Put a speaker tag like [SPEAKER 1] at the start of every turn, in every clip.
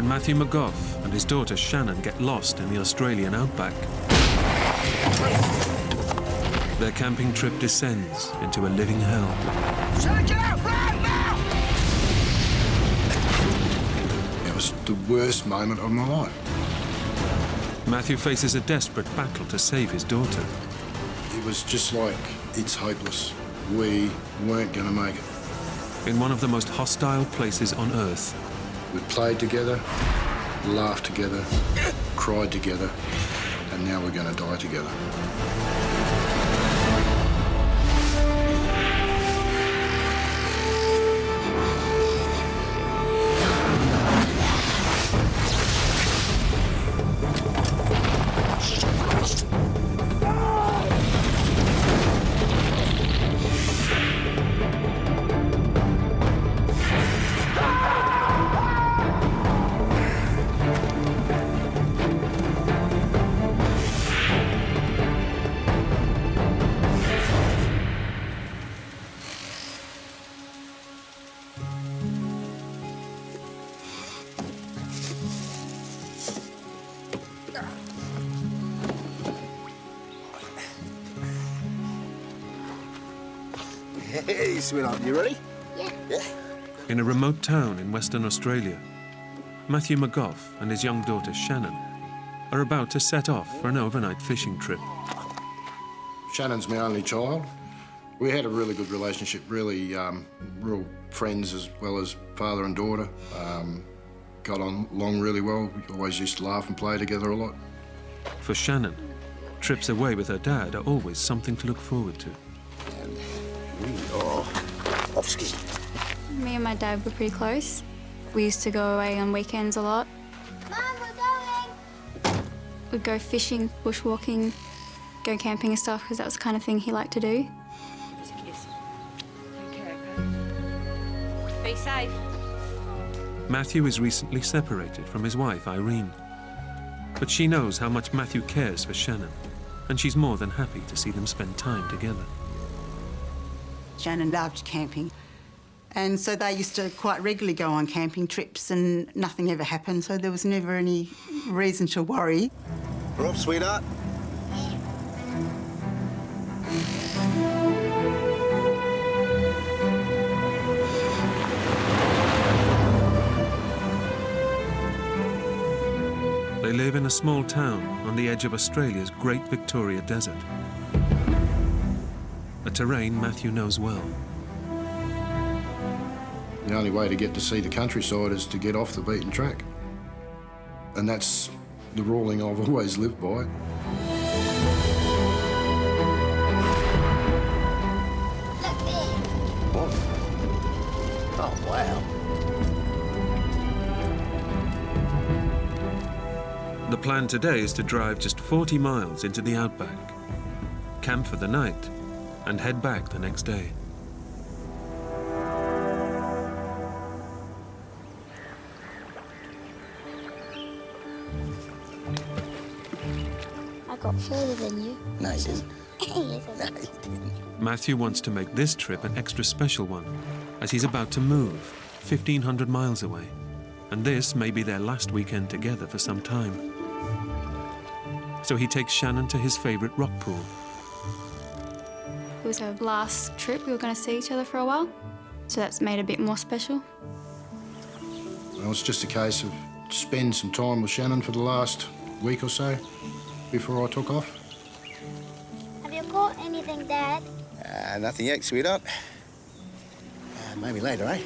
[SPEAKER 1] Matthew McGough and his daughter Shannon get lost in the Australian outback. Their camping trip descends into a living hell.
[SPEAKER 2] Shannon, get out! Run now!
[SPEAKER 3] It was the worst moment of my life.
[SPEAKER 1] Matthew faces a desperate battle to save his daughter.
[SPEAKER 3] It was just like, it's hopeless. We weren't going to make it.
[SPEAKER 1] In one of the most hostile places on Earth,
[SPEAKER 3] We played together, laughed together, cried together, and now we're going to die together.
[SPEAKER 4] Hey, sweetheart, you ready?
[SPEAKER 2] Yeah.
[SPEAKER 1] in a remote town in Western Australia, Matthew McGough and his young daughter Shannon are about to set off for an overnight fishing trip.
[SPEAKER 3] Shannon's my only child. We had a really good relationship, really real friends as well as father and daughter. Got on along really well. We always used to laugh and play together a lot.
[SPEAKER 1] For Shannon, trips away with her dad are always something to look forward to.
[SPEAKER 4] And we are off ski.
[SPEAKER 5] Me and my dad were pretty close. We used to go away on weekends a lot.
[SPEAKER 2] Mum, we're going!
[SPEAKER 5] We'd go fishing, bushwalking, go camping and stuff, because that was the kind of thing he liked to do.
[SPEAKER 6] Be safe.
[SPEAKER 1] Matthew is recently separated from his wife, Irene. But she knows how much Matthew cares for Shannon, and she's more than happy to see them spend time together.
[SPEAKER 7] Shannon loved camping, and so they used to quite regularly go on camping trips and nothing ever happened, so there was never any reason to worry.
[SPEAKER 4] We're off, sweetheart.
[SPEAKER 1] They live in a small town on the edge of Australia's Great Victoria Desert, a terrain Matthew knows well.
[SPEAKER 3] The only way to get to see the countryside is to get off the beaten track. And that's the ruling I've always lived by.
[SPEAKER 2] Look there!
[SPEAKER 4] What? Oh, wow.
[SPEAKER 1] The plan today is to drive just 40 miles into the Outback, camp for the night, and head back the next day.
[SPEAKER 2] I got further than you.
[SPEAKER 4] No, you didn't.
[SPEAKER 2] Yes,
[SPEAKER 4] No,
[SPEAKER 2] I did.
[SPEAKER 4] you didn't.
[SPEAKER 1] Matthew wants to make this trip an extra special one, as he's about to move 1,500 miles away. And this may be their last weekend together for some time. So he takes Shannon to his favourite rock pool.
[SPEAKER 5] It was our last trip. We were going to see each other for a while, so that's made it a bit more special.
[SPEAKER 3] Well, it's just a case of spend some time with Shannon for the last week or so before I took off.
[SPEAKER 2] Have you caught anything, Dad?
[SPEAKER 4] Nothing yet, sweetheart. Maybe later, eh?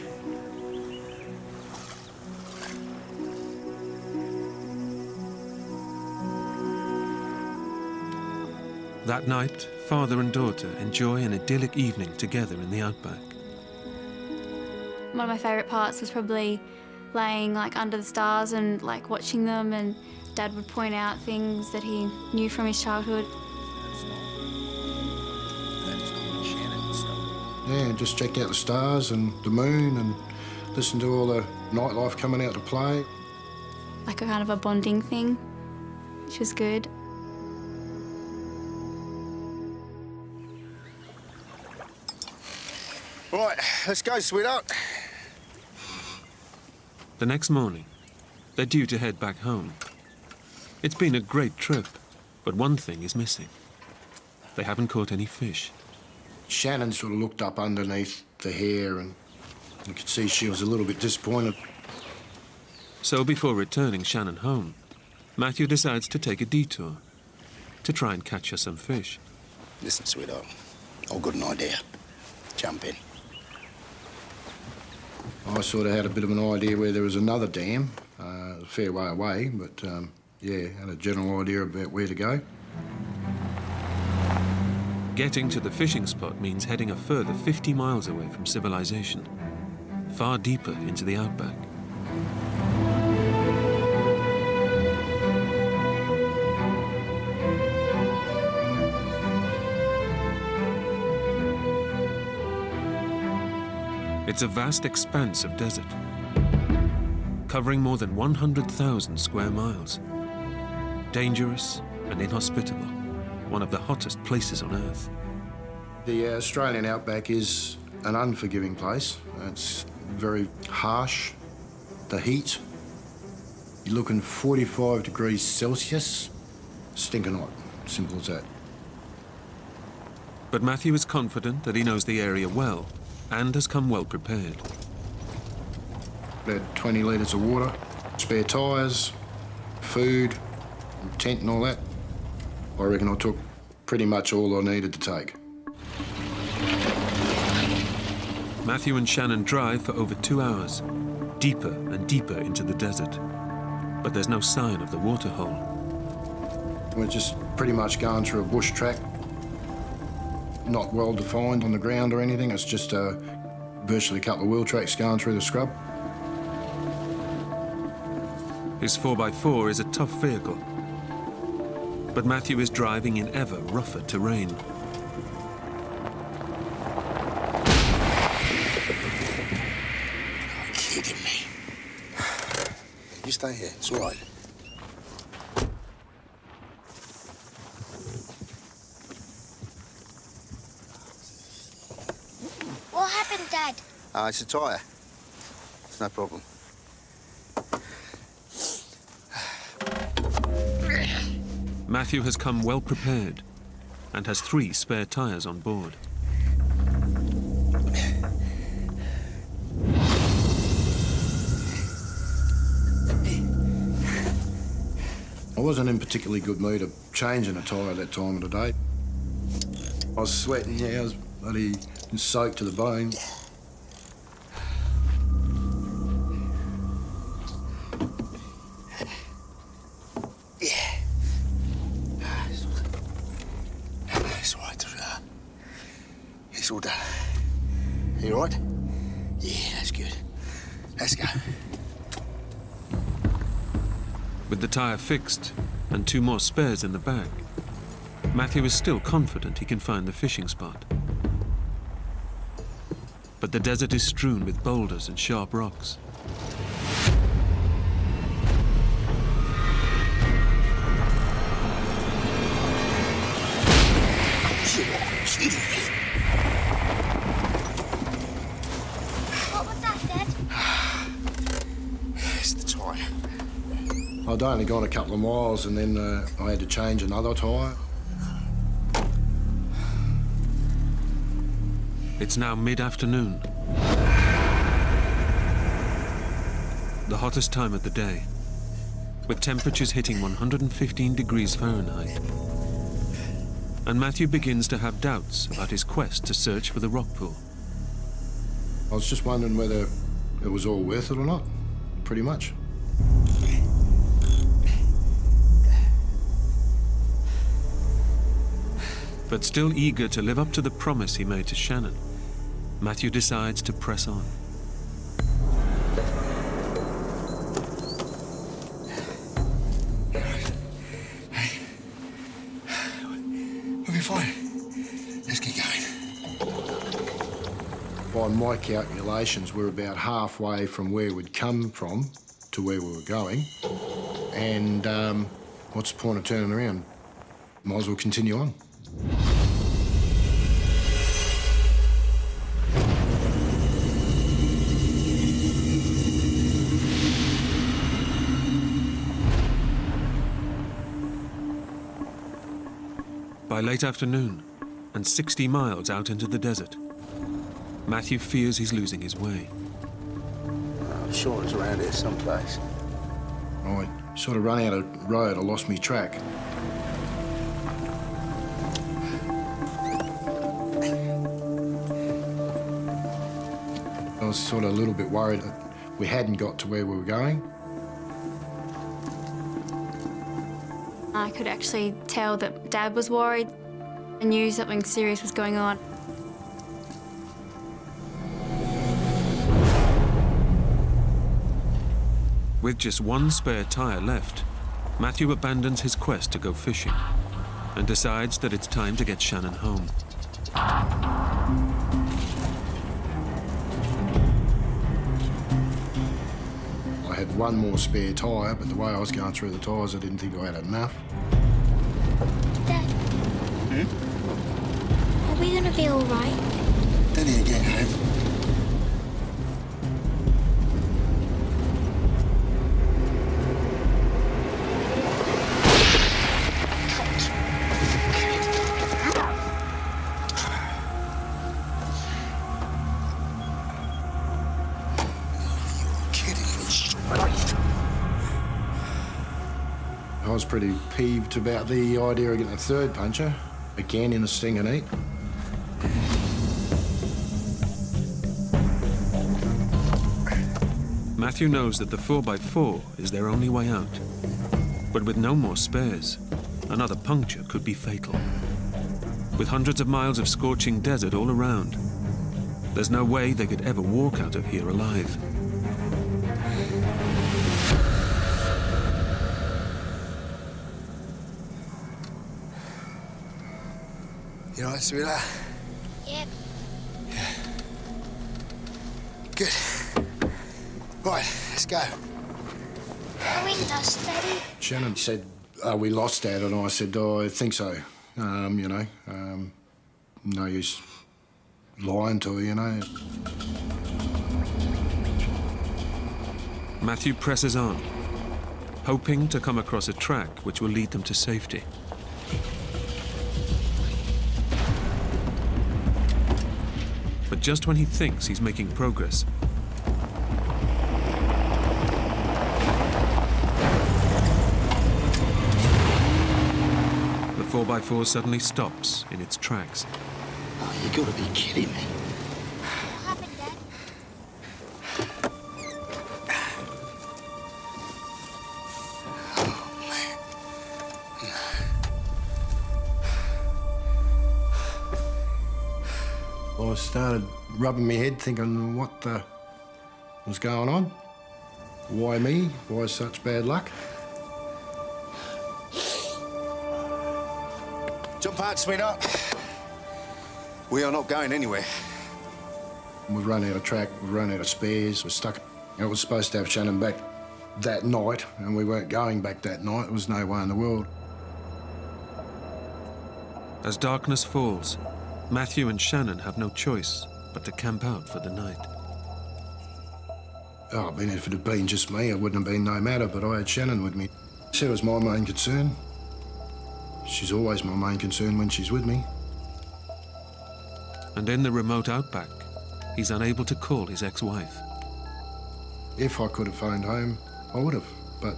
[SPEAKER 1] That night, father and daughter enjoy an idyllic evening together in the Outback.
[SPEAKER 5] One of my favourite parts was probably laying under the stars and watching them, and Dad would point out things that he knew from his childhood.
[SPEAKER 4] That's not Shannon stuff.
[SPEAKER 3] Yeah, and just check out the stars and the moon and listen to all the nightlife coming out to play.
[SPEAKER 5] Like a kind of a bonding thing, which was good.
[SPEAKER 4] Right, let's go, sweetheart.
[SPEAKER 1] The next morning, They're due to head back home. It's been a great trip, but one thing is missing. They haven't caught any fish.
[SPEAKER 3] Shannon sort of looked up underneath the hair and you could see she was a little bit disappointed.
[SPEAKER 1] So before returning Shannon home, Matthew decides to take a detour to try and catch her some fish.
[SPEAKER 4] Listen, sweetheart, I've got an idea. Jump in.
[SPEAKER 3] I sort of had a bit of an idea where there was another dam, a fair way away, but yeah, had a general idea about where to go.
[SPEAKER 1] Getting to the fishing spot means heading a further 50 miles away from civilization, far deeper into the outback. It's a vast expanse of desert, covering more than 100,000 square miles. Dangerous and inhospitable, one of the hottest places on Earth.
[SPEAKER 3] The Australian outback is an unforgiving place. It's very harsh. The heat, you're looking 45 degrees Celsius, stinking hot, simple as that.
[SPEAKER 1] But Matthew is confident that he knows the area well and has come well prepared.
[SPEAKER 3] About 20 litres of water, spare tyres, food, tent and all that. I reckon I took pretty much all I needed to take.
[SPEAKER 1] Matthew and Shannon drive for over 2 hours, deeper and deeper into the desert. But there's no sign of the waterhole.
[SPEAKER 3] We're just pretty much going through a bush track, not well defined on the ground or anything. It's just virtually a couple of wheel tracks going through the scrub.
[SPEAKER 1] His 4x4 is a tough vehicle, but Matthew is driving in ever rougher terrain.
[SPEAKER 4] You're kidding me. You stay here, it's all right.
[SPEAKER 2] What happened, Dad?
[SPEAKER 4] It's a tyre. It's no problem.
[SPEAKER 1] Matthew has come well prepared and has 3 spare tyres on board.
[SPEAKER 3] I wasn't in particularly good mood of changing a tyre at that time of the day. I was sweating, yeah, I was bloody soaked to the bone.
[SPEAKER 4] It's all right, it's all done. You all right? Yeah, that's good. Let's go.
[SPEAKER 1] With the tyre fixed and 2 more spares in the bag, Matthew is still confident he can find the fishing spot. But the desert is strewn with boulders and sharp rocks.
[SPEAKER 2] What was that, Dad?
[SPEAKER 4] It's the tyre.
[SPEAKER 3] I'd only gone a couple of miles and then I had to change another tyre.
[SPEAKER 1] It's now mid-afternoon. The hottest time of the day, with temperatures hitting 115 degrees Fahrenheit. And Matthew begins to have doubts about his quest to search for the rock pool.
[SPEAKER 3] I was just wondering whether it was all worth it or not, pretty much.
[SPEAKER 1] But still eager to live up to the promise he made to Shannon, Matthew decides to press on.
[SPEAKER 4] We'll be fine. Let's get going.
[SPEAKER 3] By my calculations, we're about halfway from where we'd come from to where we were going. And what's the point of turning around? Might as well continue on.
[SPEAKER 1] By late afternoon, and 60 miles out into the desert, Matthew fears he's losing his way.
[SPEAKER 4] I'm sure it's around here someplace.
[SPEAKER 3] I sort of run out of road. I lost me track. I was sort of a little bit worried that we hadn't got to where we were going.
[SPEAKER 5] I could actually tell that Dad was worried. I knew something serious was going on.
[SPEAKER 1] With just one spare tyre left, Matthew abandons his quest to go fishing and decides that it's time to get Shannon home.
[SPEAKER 3] I had one more spare tyre, but the way I was going through the tyres, I didn't think I had enough.
[SPEAKER 2] Dad. Are we gonna be all right?
[SPEAKER 4] Daddy again, home.
[SPEAKER 3] I was pretty peeved about the idea of getting a third puncture, again in a stinging heat.
[SPEAKER 1] Matthew knows that the 4x4 is their only way out. But with no more spares, another puncture could be fatal. With hundreds of miles of scorching desert all around, there's no way they could ever walk out of here alive.
[SPEAKER 4] You all right, sweetheart?
[SPEAKER 2] Yep.
[SPEAKER 4] Good. Right, let's go.
[SPEAKER 2] Are we lost, Daddy?
[SPEAKER 3] Shannon said, we lost Dad, and I said, I think so. No use lying to her, you know.
[SPEAKER 1] Matthew presses on, hoping to come across a track which will lead them to safety. But just when he thinks he's making progress, the 4x4 suddenly stops in its tracks.
[SPEAKER 4] Oh, you gotta be kidding me.
[SPEAKER 2] What happened, Dad?
[SPEAKER 3] I started rubbing my head, thinking, what the was going on? Why me? Why such bad luck?
[SPEAKER 4] Jump out, sweetheart. We are not going anywhere.
[SPEAKER 3] We've run out of track, we've run out of spares, we're stuck. I was supposed to have Shannon back that night, and we weren't going back that night. There was no way in the world.
[SPEAKER 1] As darkness falls, Matthew and Shannon have no choice but to camp out for the night.
[SPEAKER 3] Oh, I mean, if it had been just me, it wouldn't have been no matter, but I had Shannon with me. She was my main concern. She's always my main concern when she's with me.
[SPEAKER 1] And in the remote outback, he's unable to call his ex-wife.
[SPEAKER 3] If I could have phoned home, I would have, but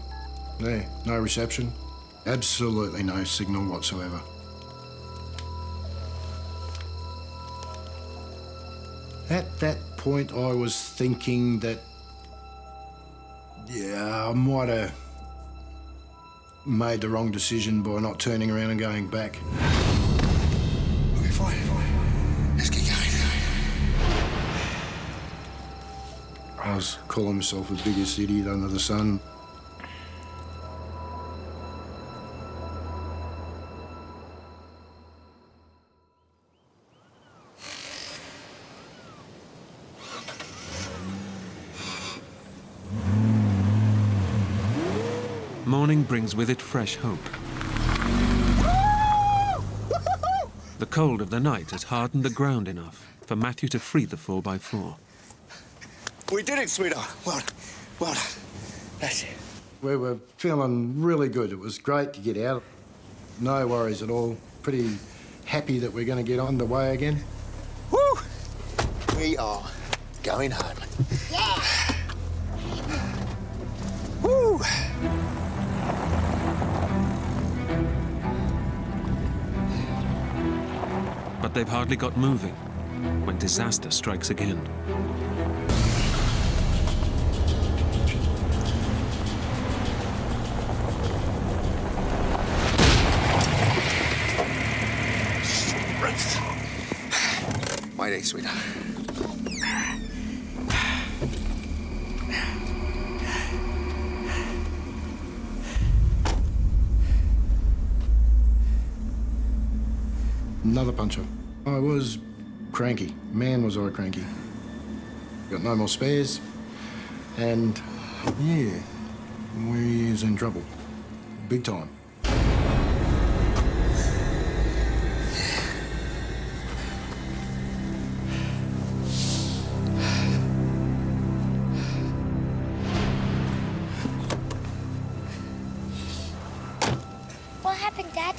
[SPEAKER 3] yeah, no reception. Absolutely no signal whatsoever. At that point, I was thinking that, yeah, I might have made the wrong decision by not turning around and going back.
[SPEAKER 4] Okay, fine. Let's get going.
[SPEAKER 3] I was calling myself the biggest idiot under the sun.
[SPEAKER 1] Morning brings with it fresh hope. The cold of the night has hardened the ground enough for Matthew to free the 4x4.
[SPEAKER 4] We did it, sweetheart. Well done. That's it.
[SPEAKER 3] We were feeling really good. It was great to get out. No worries at all. pretty happy that we're going to get underway again.
[SPEAKER 4] Woo! We are going home.
[SPEAKER 2] Yeah.
[SPEAKER 4] Woo!
[SPEAKER 1] But they've hardly got moving when disaster strikes again.
[SPEAKER 4] Mayday, sweetheart.
[SPEAKER 3] Another puncture. I was cranky. Man, was I cranky. Got no more spares. And, yeah, we is in trouble. Big time.
[SPEAKER 2] What happened, Dad?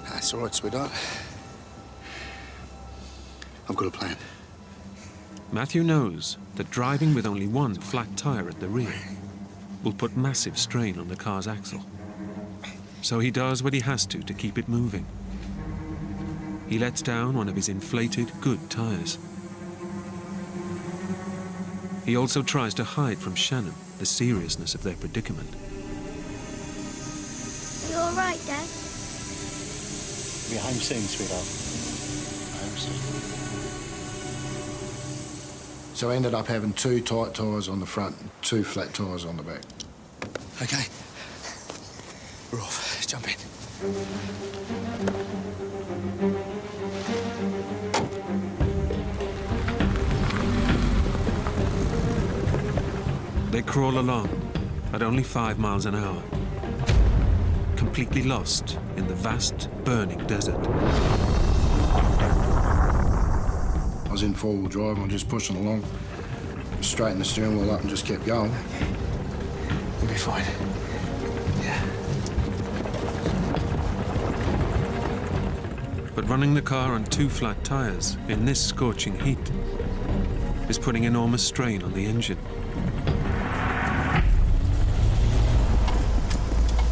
[SPEAKER 4] That's all right, sweetheart. I've got a plan.
[SPEAKER 1] Matthew knows that driving with only one flat tire at the rear will put massive strain on the car's axle. So he does what he has to keep it moving. He lets down one of his inflated, good tires. He also tries to hide from Shannon the seriousness of their predicament.
[SPEAKER 2] You all right, Dad?
[SPEAKER 4] We're home soon, sweetheart. Home soon.
[SPEAKER 3] So I ended up having 2 tight tyres on the front and 2 flat tyres on the back.
[SPEAKER 4] Okay. We're off. Let's jump in.
[SPEAKER 1] They crawl along at only 5 miles an hour, completely lost in the vast, burning desert.
[SPEAKER 3] I was in 4-wheel drive and I was just pushing along. Straightened the steering wheel up and just kept going.
[SPEAKER 4] We'll be fine. Yeah.
[SPEAKER 1] But running the car on 2 flat tires in this scorching heat is putting enormous strain on the engine.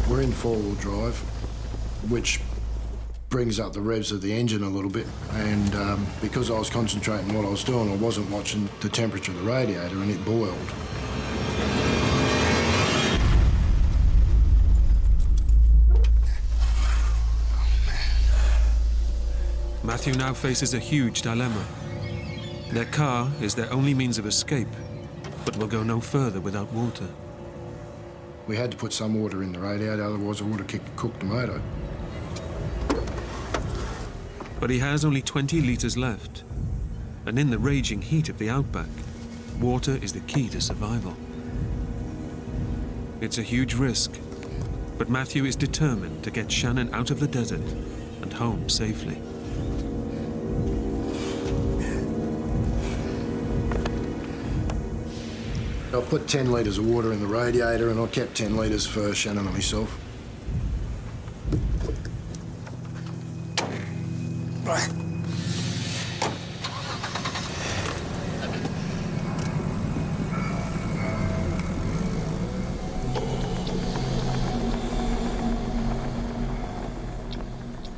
[SPEAKER 3] We're in 4-wheel drive, which brings up the revs of the engine a little bit. And because I was concentrating on what I was doing, I wasn't watching the temperature of the radiator, and it boiled.
[SPEAKER 1] Matthew now faces a huge dilemma. Their car is their only means of escape, but will go no further without water.
[SPEAKER 3] We had to put some water in the radiator, otherwise I would have cooked the motor.
[SPEAKER 1] But he has only 20 litres left, and in the raging heat of the Outback, water is the key to survival. It's a huge risk, but Matthew is determined to get Shannon out of the desert and home safely.
[SPEAKER 3] I put 10 litres of water in the radiator, and I kept 10 litres for Shannon and myself.
[SPEAKER 4] Right.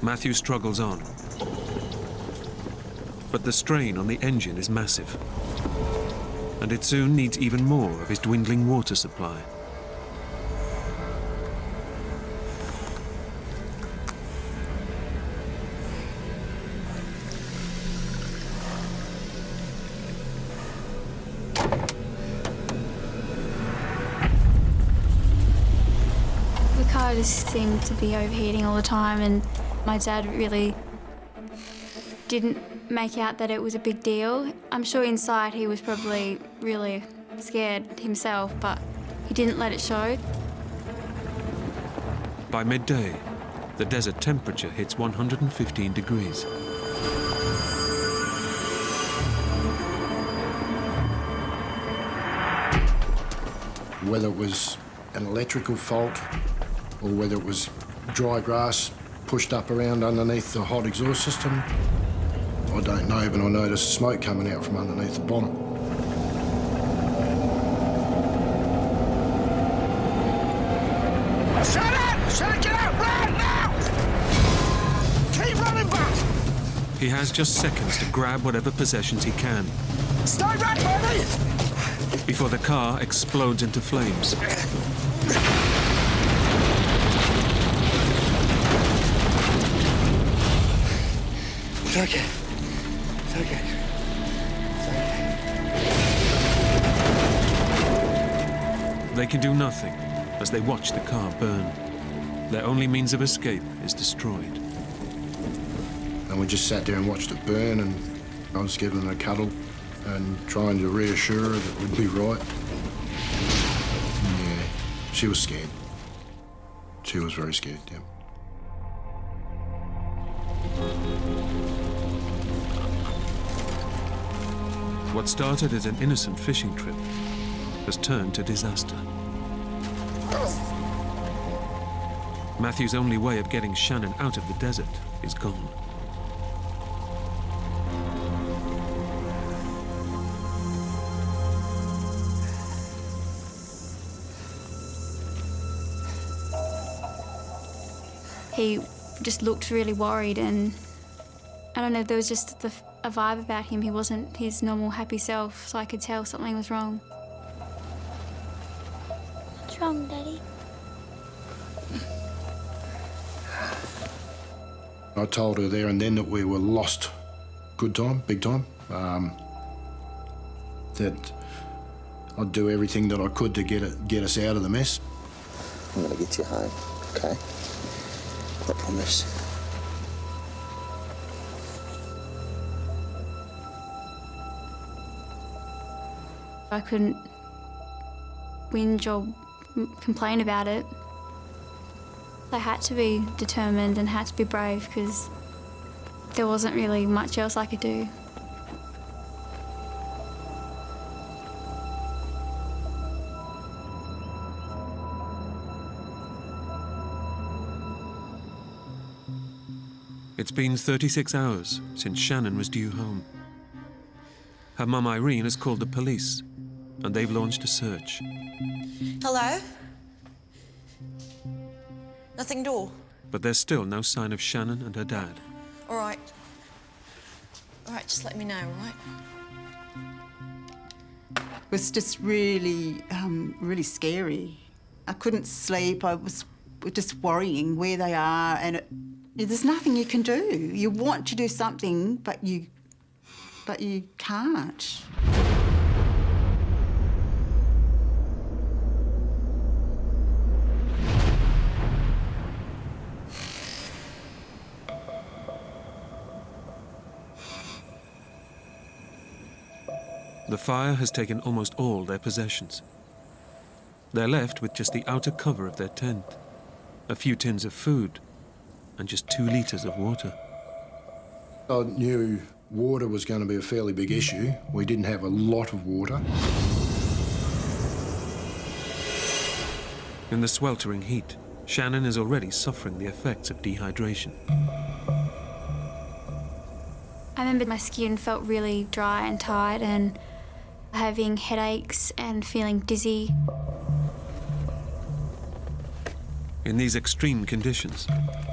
[SPEAKER 1] Matthew struggles on, but the strain on the engine is massive, and it soon needs even more of his dwindling water supply.
[SPEAKER 5] The car just seemed to be overheating all the time, and my dad really didn't make out that it was a big deal. I'm sure inside he was probably really scared himself, but he didn't let it show.
[SPEAKER 1] By midday, the desert temperature hits 115 degrees.
[SPEAKER 3] Whether it was an electrical fault or whether it was dry grass pushed up around underneath the hot exhaust system. I don't know, but I noticed smoke coming out from underneath the bonnet.
[SPEAKER 4] Shannon! Shannon, get out! Run now! Keep running back!
[SPEAKER 1] He has just seconds to grab whatever possessions he can
[SPEAKER 4] Stay back, baby!
[SPEAKER 1] before the car explodes into flames.
[SPEAKER 4] It's okay. It's okay. It's okay.
[SPEAKER 1] They can do nothing as they watch the car burn. Their only means of escape is destroyed.
[SPEAKER 3] And we just sat there and watched it burn, and I was giving her a cuddle and trying to reassure her that we'd be right. Yeah, she was scared. She was very scared, yeah.
[SPEAKER 1] What started as an innocent fishing trip has turned to disaster. Matthew's only way of getting Shannon out of the desert is gone.
[SPEAKER 5] He just looked really worried, and I don't know, there was just a vibe about him. He wasn't his normal happy self, so I could tell something was wrong.
[SPEAKER 2] What's wrong, Daddy?
[SPEAKER 3] I told her there and then that we were lost. Good time, big time. That I'd do everything that I could to get us out of the mess.
[SPEAKER 4] I'm gonna get you home, okay? I promise.
[SPEAKER 5] I couldn't whinge or complain about it. I had to be determined and had to be brave because there wasn't really much else I could do.
[SPEAKER 1] It's been 36 hours since Shannon was due home. Her mum Irene has called the police, and they've launched a search.
[SPEAKER 6] Hello? Nothing at all?
[SPEAKER 1] But there's still no sign of Shannon and her dad.
[SPEAKER 6] All right. All right, just let me know, all right?
[SPEAKER 7] It was just really, really scary. I couldn't sleep. I was just worrying where they are, and there's nothing you can do. You want to do something, but you can't.
[SPEAKER 1] The fire has taken almost all their possessions. They're left with just the outer cover of their tent, a few tins of food, and just 2 litres of water.
[SPEAKER 3] I knew water was going to be a fairly big issue. We didn't have a lot of water.
[SPEAKER 1] In the sweltering heat, Shannon is already suffering the effects of dehydration.
[SPEAKER 5] I remember my skin felt really dry and tired and having headaches and feeling dizzy.
[SPEAKER 1] In these extreme conditions,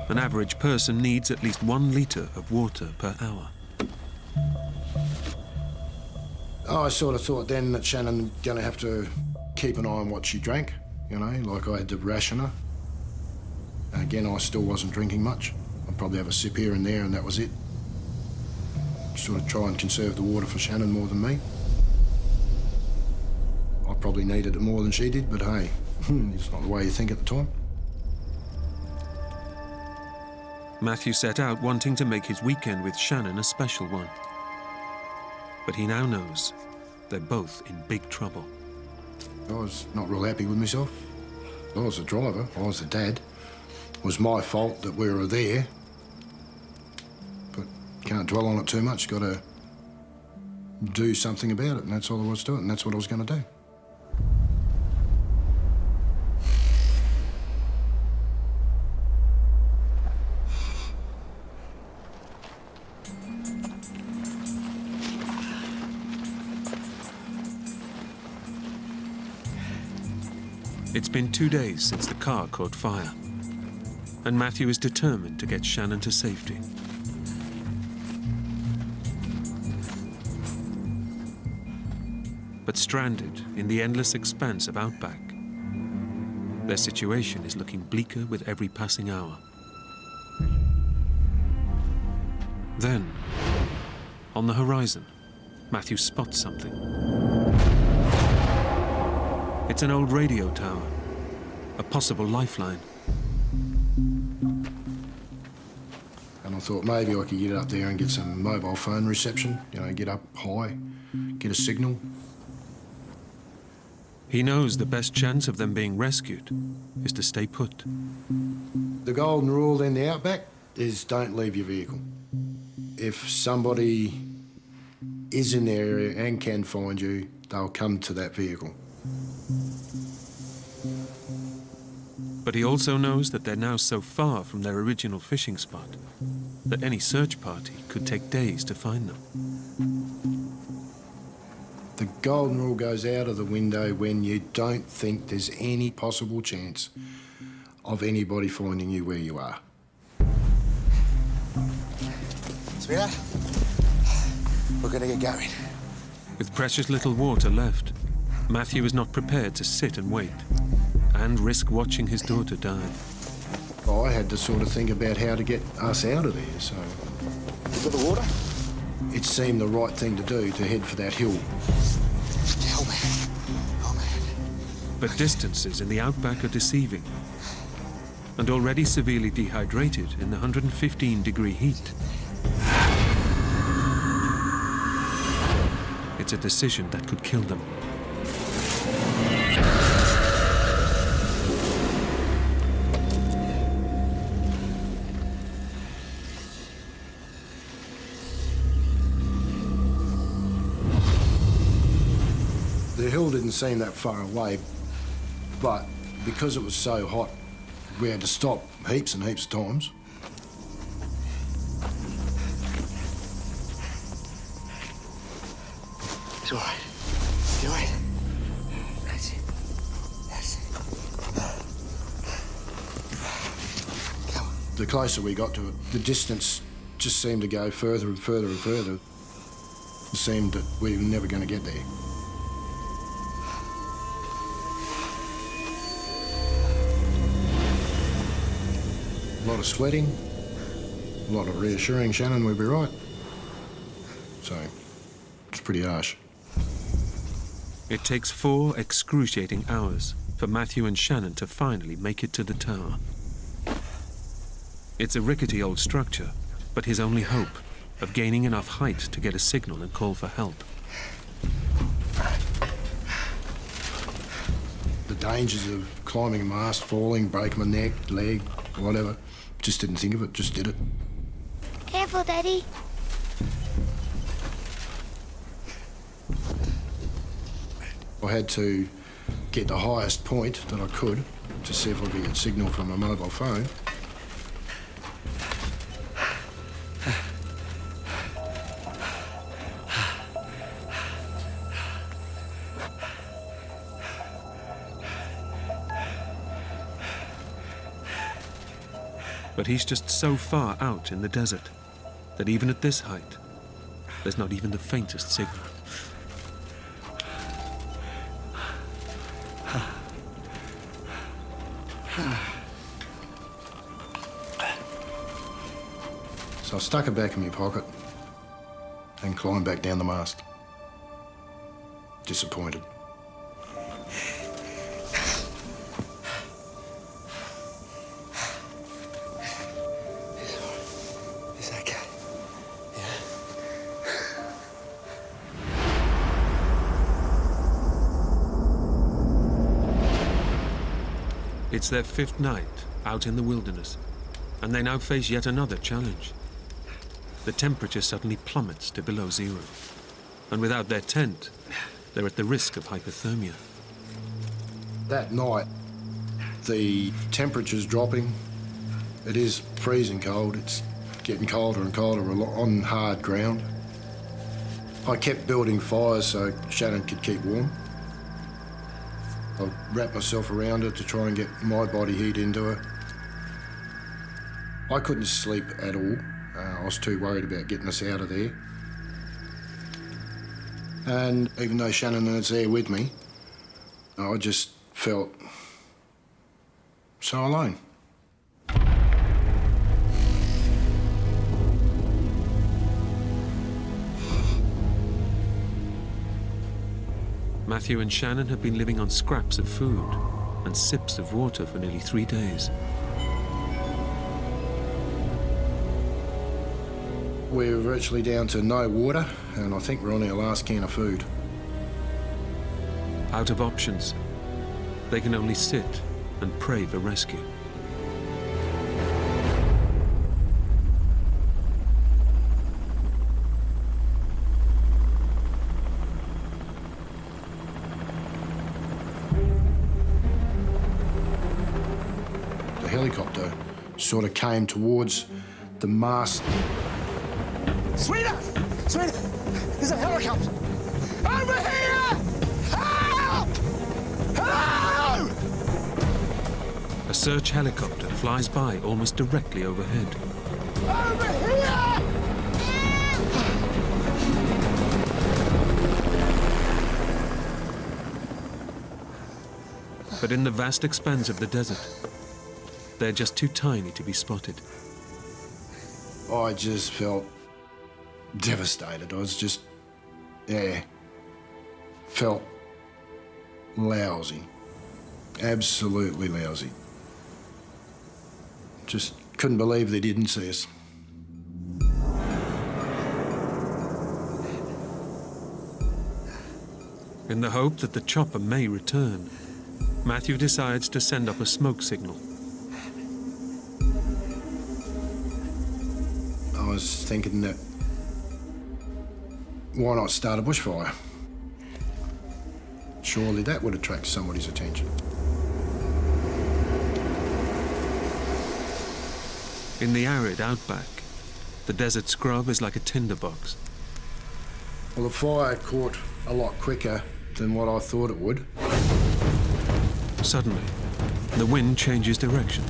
[SPEAKER 1] an average person needs at least 1 litre of water per hour.
[SPEAKER 3] Oh, I sort of thought then that Shannon going to have to keep an eye on what she drank, you know, like I had to ration her. And again, I still wasn't drinking much. I'd probably have a sip here and there, and that was it. Sort of try and conserve the water for Shannon more than me. I probably needed it more than she did, but hey, it's not the way you think at the time.
[SPEAKER 1] Matthew set out wanting to make his weekend with Shannon a special one. But he now knows they're both in big trouble.
[SPEAKER 3] I was not real happy with myself. I was the driver, I was the dad. It was my fault that we were there. But can't dwell on it too much, got to do something about it, and that's all there was to it, and that's what I was going to do.
[SPEAKER 1] It's been 2 days since the car caught fire, and Matthew is determined to get Shannon to safety. But stranded in the endless expanse of Outback, their situation is looking bleaker with every passing hour. Then, on the horizon, Matthew spots something. It's an old radio tower, a possible lifeline.
[SPEAKER 3] And I thought maybe I could get up there and get some mobile phone reception, you know, get up high, get a signal.
[SPEAKER 1] He knows the best chance of them being rescued is to stay put.
[SPEAKER 3] The golden rule in the Outback is don't leave your vehicle. If somebody is in the area and can find you, they'll come to that vehicle.
[SPEAKER 1] But he also knows that they're now so far from their original fishing spot that any search party could take days to find them.
[SPEAKER 3] The golden rule goes out of the window when you don't think there's any possible chance of anybody finding you where you are.
[SPEAKER 4] Sweetheart, we're gonna get going.
[SPEAKER 1] With precious little water left, Matthew is not prepared to sit and wait and risk watching his daughter die.
[SPEAKER 3] I had to sort of think about how to get us out of there, so
[SPEAKER 4] Look at the water.
[SPEAKER 3] it seemed the right thing to do to head for that hill.
[SPEAKER 4] Oh, man. Oh, man.
[SPEAKER 1] But distances in the Outback are deceiving. And already severely dehydrated in the 115-degree heat, it's a decision that could kill them.
[SPEAKER 3] The hill didn't seem that far away, but because it was so hot, we had to stop heaps and heaps of times.
[SPEAKER 4] It's all right. It's all right. That's it. That's it. Come on.
[SPEAKER 3] The closer we got to it, the distance just seemed to go further and further and further. It seemed that we were never going to get there. A lot of sweating, a lot of reassuring Shannon we'd be right. So, it's pretty harsh.
[SPEAKER 1] It takes 4 excruciating hours for Matthew and Shannon to finally make it to the tower. It's a rickety old structure, but his only hope of gaining enough height to get a signal and call for help.
[SPEAKER 3] The dangers of climbing a mast, falling, breaking my neck, leg, whatever. Just didn't think of it, just did it.
[SPEAKER 2] Careful, Daddy.
[SPEAKER 3] I had to get the highest point that I could to see if I could get signal from a mobile phone.
[SPEAKER 1] But he's just so far out in the desert that even at this height, there's not even the faintest signal.
[SPEAKER 3] So I stuck it back in my pocket and climbed back down the mast. Disappointed.
[SPEAKER 4] It's okay. Yeah.
[SPEAKER 1] It's their 5th night out in the wilderness, and they now face yet another challenge. The temperature suddenly plummets to below 0, and without their tent, they're at the risk of hypothermia.
[SPEAKER 3] That night, the temperature's dropping. It is freezing cold. It's getting colder and colder on hard ground. I kept building fires so Shannon could keep warm. I wrapped myself around her to try and get my body heat into her. I couldn't sleep at all. I was too worried about getting us out of there. And even though Shannon was there with me, I just felt so alone.
[SPEAKER 1] Matthew and Shannon have been living on scraps of food and sips of water for nearly 3 days.
[SPEAKER 3] We're virtually down to no water, and I think we're on our last can of food.
[SPEAKER 1] Out of options, they can only sit and pray for rescue.
[SPEAKER 3] The helicopter sort of came towards the mast.
[SPEAKER 4] Sweetheart! Sweetheart! There's a helicopter! Over here! Help! Hello!
[SPEAKER 1] A search helicopter flies by almost directly overhead.
[SPEAKER 4] Over here!
[SPEAKER 1] But in the vast expanse of the desert, they're just too tiny to be spotted.
[SPEAKER 3] I just felt devastated. I was just, felt lousy. Absolutely lousy. Just couldn't believe they didn't see us.
[SPEAKER 1] In the hope that the chopper may return, Matthew decides to send up a smoke signal.
[SPEAKER 3] I was thinking that why not start a bushfire? Surely that would attract somebody's attention.
[SPEAKER 1] In the arid outback, the desert scrub is like a tinderbox.
[SPEAKER 3] Well, the fire caught a lot quicker than what I thought it would.
[SPEAKER 1] Suddenly, the wind changes direction,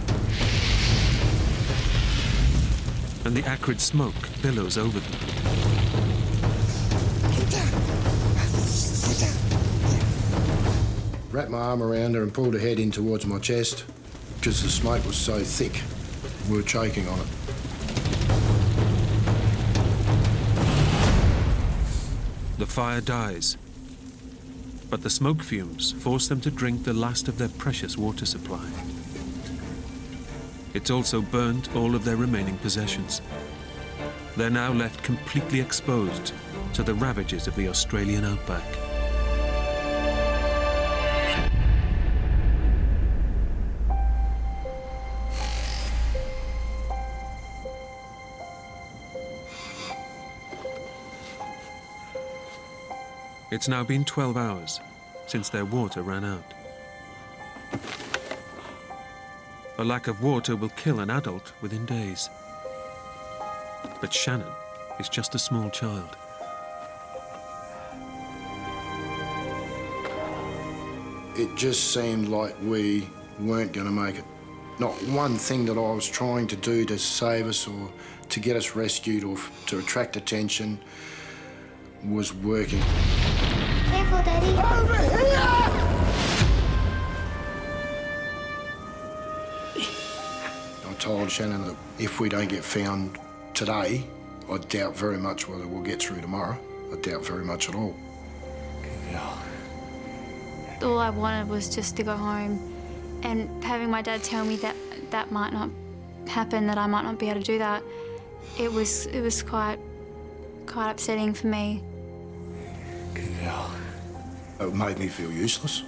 [SPEAKER 1] and the acrid smoke billows over them.
[SPEAKER 3] Wrapped my arm around her and pulled her head in towards my chest because the smoke was so thick, we were choking on it.
[SPEAKER 1] The fire dies, but the smoke fumes force them to drink the last of their precious water supply. It's also burnt all of their remaining possessions. They're now left completely exposed to the ravages of the Australian outback. It's now been 12 hours since their water ran out. A lack of water will kill an adult within days. But Shannon is just a small child.
[SPEAKER 3] It just seemed like we weren't going to make it. Not one thing that I was trying to do to save us or to get us rescued or to attract attention was working.
[SPEAKER 2] Careful, Daddy.
[SPEAKER 4] Over here!
[SPEAKER 3] I told Shannon that if we don't get found today, I doubt very much whether we'll get through tomorrow. I doubt very much at all.
[SPEAKER 5] All I wanted was just to go home, and having my dad tell me that that might not happen, that I might not be able to do that, it was quite upsetting for me.
[SPEAKER 3] It made me feel useless.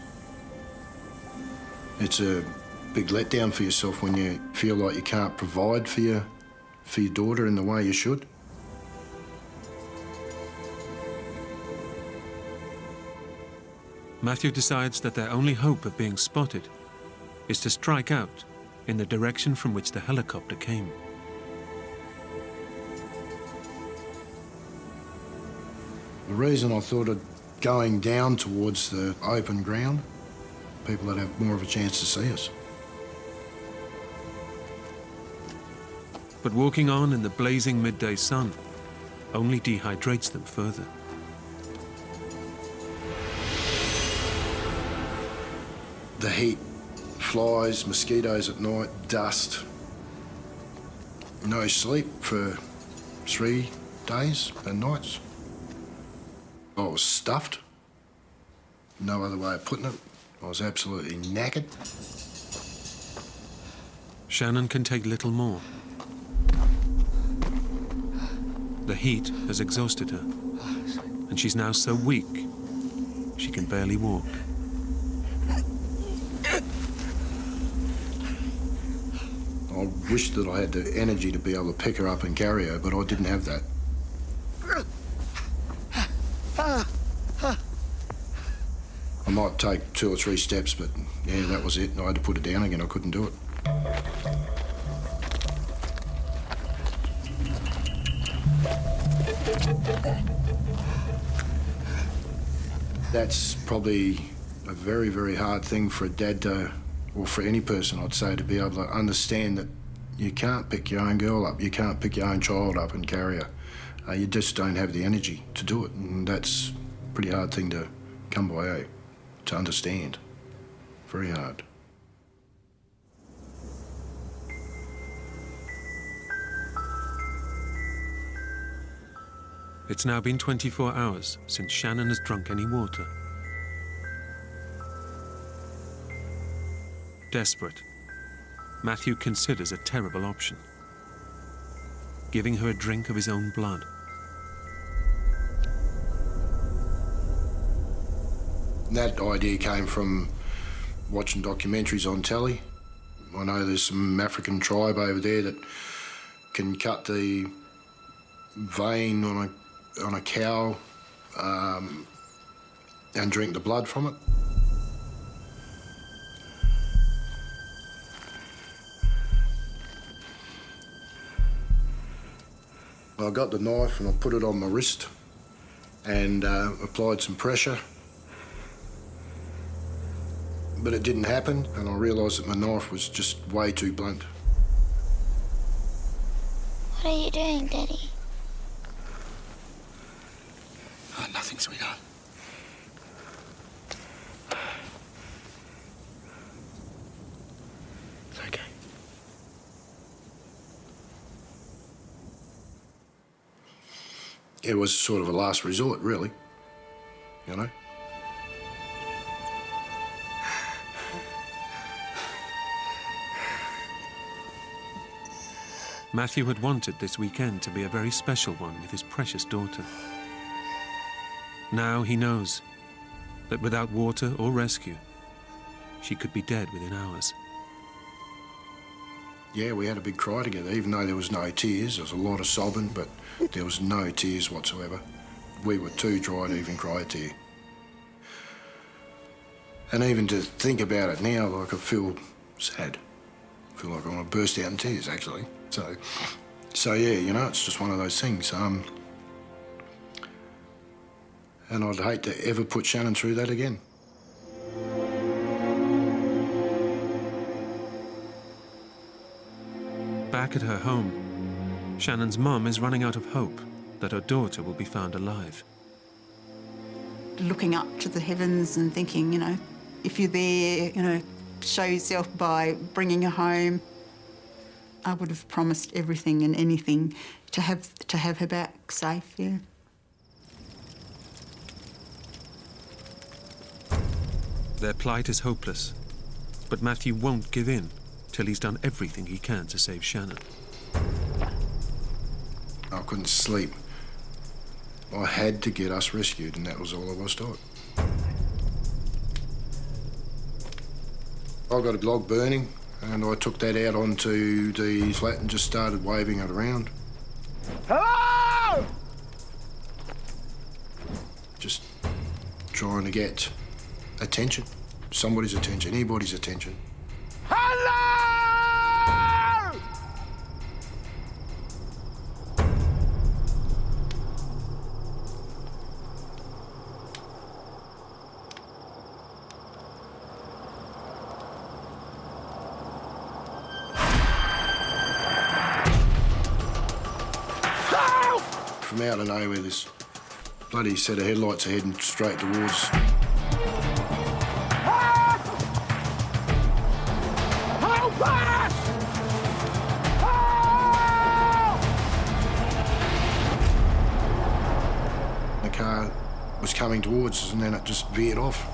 [SPEAKER 3] It's a big letdown for yourself when you feel like you can't provide for your daughter in the way you should.
[SPEAKER 1] Matthew decides that their only hope of being spotted is to strike out in the direction from which the helicopter came. The
[SPEAKER 3] reason I thought of going down towards the open ground, people that have more of a chance to see us.
[SPEAKER 1] But walking on in the blazing midday sun only dehydrates them further.
[SPEAKER 3] The heat, flies, mosquitoes at night, dust. No sleep for 3 days and nights. I was stuffed. No other way of putting it. I was absolutely knackered.
[SPEAKER 1] Shannon can take little more. The heat has exhausted her, and she's now so weak she can barely walk.
[SPEAKER 3] I wished that I had the energy to be able to pick her up and carry her, but I didn't have that. I might take 2 or 3 steps, but yeah, that was it. I had to put it down again. I couldn't do it. That's probably a very, very hard thing for a dad to, or for any person, I'd say, to be able to understand that you can't pick your own girl up, you can't pick your own child up and carry her. You just don't have the energy to do it, and that's a pretty hard thing to come by, to understand. Very hard.
[SPEAKER 1] It's now been 24 hours since Shannon has drunk any water. Desperate, Matthew considers a terrible option: giving her a drink of his own blood.
[SPEAKER 3] That idea came from watching documentaries on telly. I know there's some African tribe over there that can cut the vein on a cow and drink the blood from it. I got the knife and I put it on my wrist and applied some pressure. But it didn't happen, and I realised that my knife was just way too blunt.
[SPEAKER 2] What are you doing, Daddy?
[SPEAKER 4] Oh, nothing, sweetheart. It's okay.
[SPEAKER 3] It was sort of a last resort, really, you know?
[SPEAKER 1] Matthew had wanted this weekend to be a very special one with his precious daughter. Now he knows that without water or rescue, she could be dead within hours.
[SPEAKER 3] Yeah, we had a big cry together, even though there was no tears. There was a lot of sobbing, but there was no tears whatsoever. We were too dry to even cry a tear. And even to think about it now, like, I feel sad. I feel like I want to burst out in tears, actually. So yeah, you know, it's just one of those things. And I'd hate to ever put Shannon through that again.
[SPEAKER 1] Back at her home, Shannon's mum is running out of hope that her daughter will be found alive.
[SPEAKER 7] Looking up to the heavens and thinking, you know, if you're there, you know, show yourself by bringing her home. I would have promised everything and anything to have her back safe, yeah.
[SPEAKER 1] Their plight is hopeless, but Matthew won't give in till he's done everything he can to save Shannon.
[SPEAKER 3] I couldn't sleep. I had to get us rescued, and that was all I was taught. I got a log burning, and I took that out onto the flat and just started waving it around.
[SPEAKER 4] Hello!
[SPEAKER 3] Just trying to get attention. Somebody's attention, anybody's attention.
[SPEAKER 4] Hello!
[SPEAKER 3] from out of nowhere, this bloody set of headlights are heading straight towards us. The car was coming towards us and then it just veered off.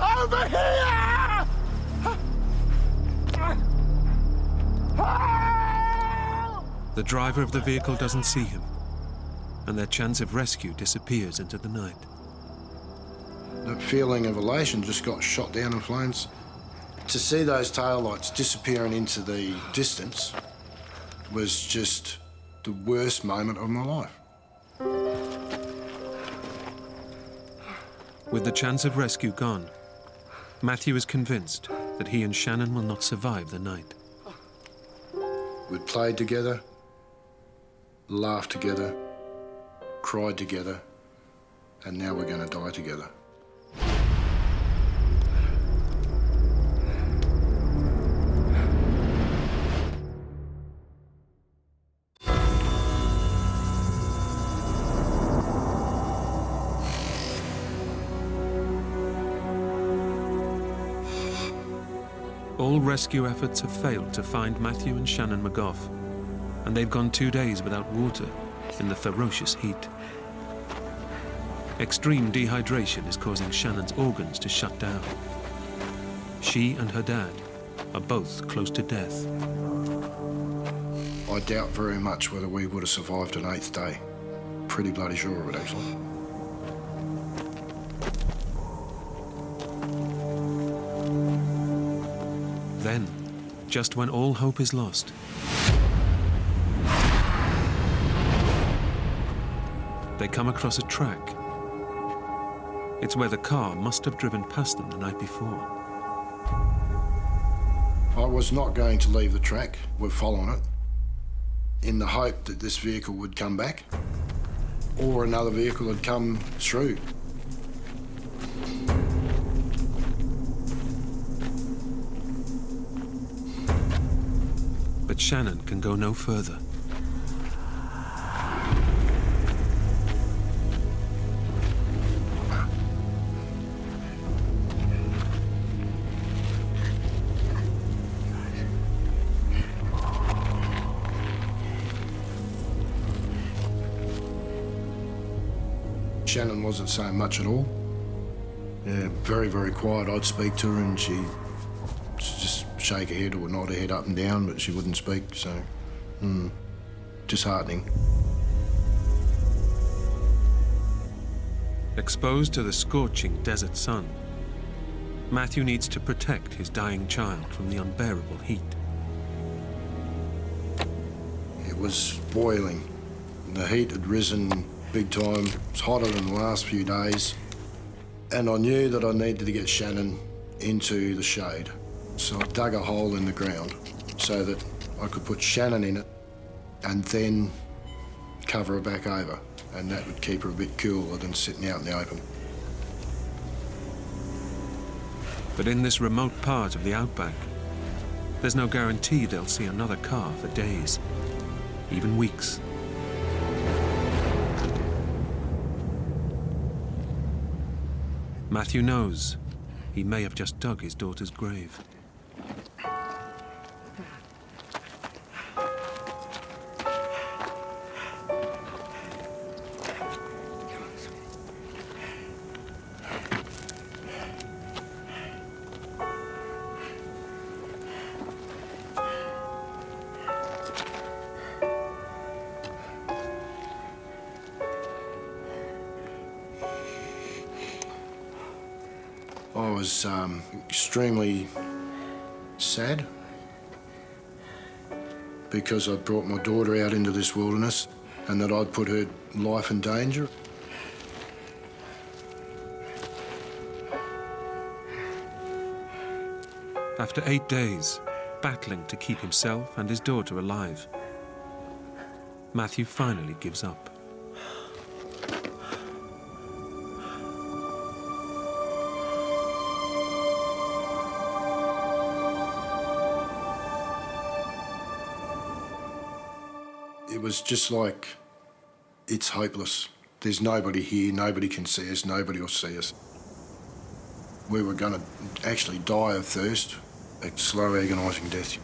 [SPEAKER 4] Over here!
[SPEAKER 1] The driver of the vehicle doesn't see him, and their chance of rescue disappears into the night.
[SPEAKER 3] The feeling of elation just got shot down in flames. To see those taillights disappearing into the distance was just the worst moment of my life.
[SPEAKER 1] With the chance of rescue gone, Matthew is convinced that he and Shannon will not survive the night.
[SPEAKER 3] We'd played together, laughed together, cried together, and now we're going to die together.
[SPEAKER 1] All rescue efforts have failed to find Matthew and Shannon McGough, and they've gone 2 days without water in the ferocious heat. Extreme dehydration is causing Shannon's organs to shut down. She and her dad are both close to death.
[SPEAKER 3] I doubt very much whether we would have survived an 8th day. Pretty bloody sure of it, actually.
[SPEAKER 1] Then, just when all hope is lost, they come across a track. It's where the car must have driven past them the night before.
[SPEAKER 3] I was not going to leave the track. We're following it in the hope that this vehicle would come back or another vehicle had come through.
[SPEAKER 1] But Shannon can go no further.
[SPEAKER 3] Shannon wasn't saying much at all. Yeah, very, very quiet. I'd speak to her and she'd just shake her head or nod her head up and down, but she wouldn't speak, so disheartening.
[SPEAKER 1] Exposed to the scorching desert sun, Matthew needs to protect his dying child from the unbearable heat.
[SPEAKER 3] It was boiling. The heat had risen big time. It was hotter than the last few days. And I knew that I needed to get Shannon into the shade. So I dug a hole in the ground so that I could put Shannon in it and then cover her back over. And that would keep her a bit cooler than sitting out in the open.
[SPEAKER 1] But in this remote part of the Outback, there's no guarantee they'll see another car for days, even weeks. Matthew knows he may have just dug his daughter's grave.
[SPEAKER 3] I was extremely sad because I'd brought my daughter out into this wilderness and that I'd put her life in danger.
[SPEAKER 1] After 8 days, battling to keep himself and his daughter alive, Matthew finally gives up.
[SPEAKER 3] It was just like it's hopeless. There's nobody here, nobody can see us, nobody will see us. We were going to actually die of thirst, a slow, agonising death.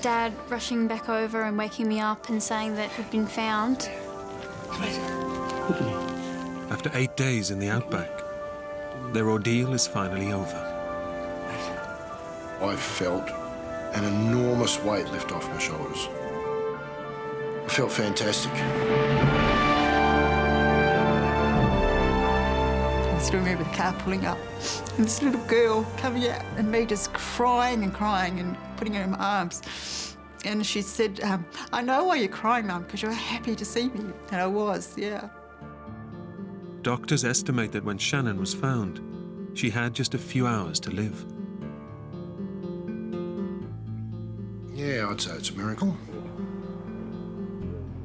[SPEAKER 5] Dad rushing back over and waking me up and saying that we'd been found.
[SPEAKER 1] After 8 days in the Outback, their ordeal is finally over.
[SPEAKER 3] I felt an enormous weight lift off my shoulders. I felt fantastic.
[SPEAKER 7] I still remember the car pulling up and this little girl coming out and me just crying and crying and putting her in my arms. And she said, I know why you're crying, Mum, because you're happy to see me. And I was, yeah.
[SPEAKER 1] Doctors estimate that when Shannon was found, she had just a few hours to live.
[SPEAKER 3] Yeah, I'd say it's a miracle.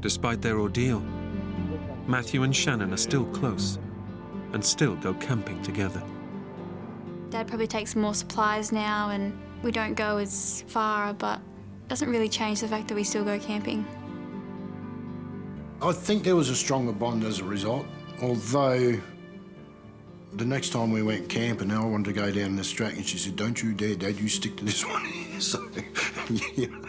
[SPEAKER 1] Despite their ordeal, Matthew and Shannon are still close and still go camping together.
[SPEAKER 5] Dad probably takes more supplies now and we don't go as far, but it doesn't really change the fact that we still go camping.
[SPEAKER 3] I think there was a stronger bond as a result, although the next time we went camping, I wanted to go down this track and she said, don't you dare, Dad, you stick to this one. So, you know.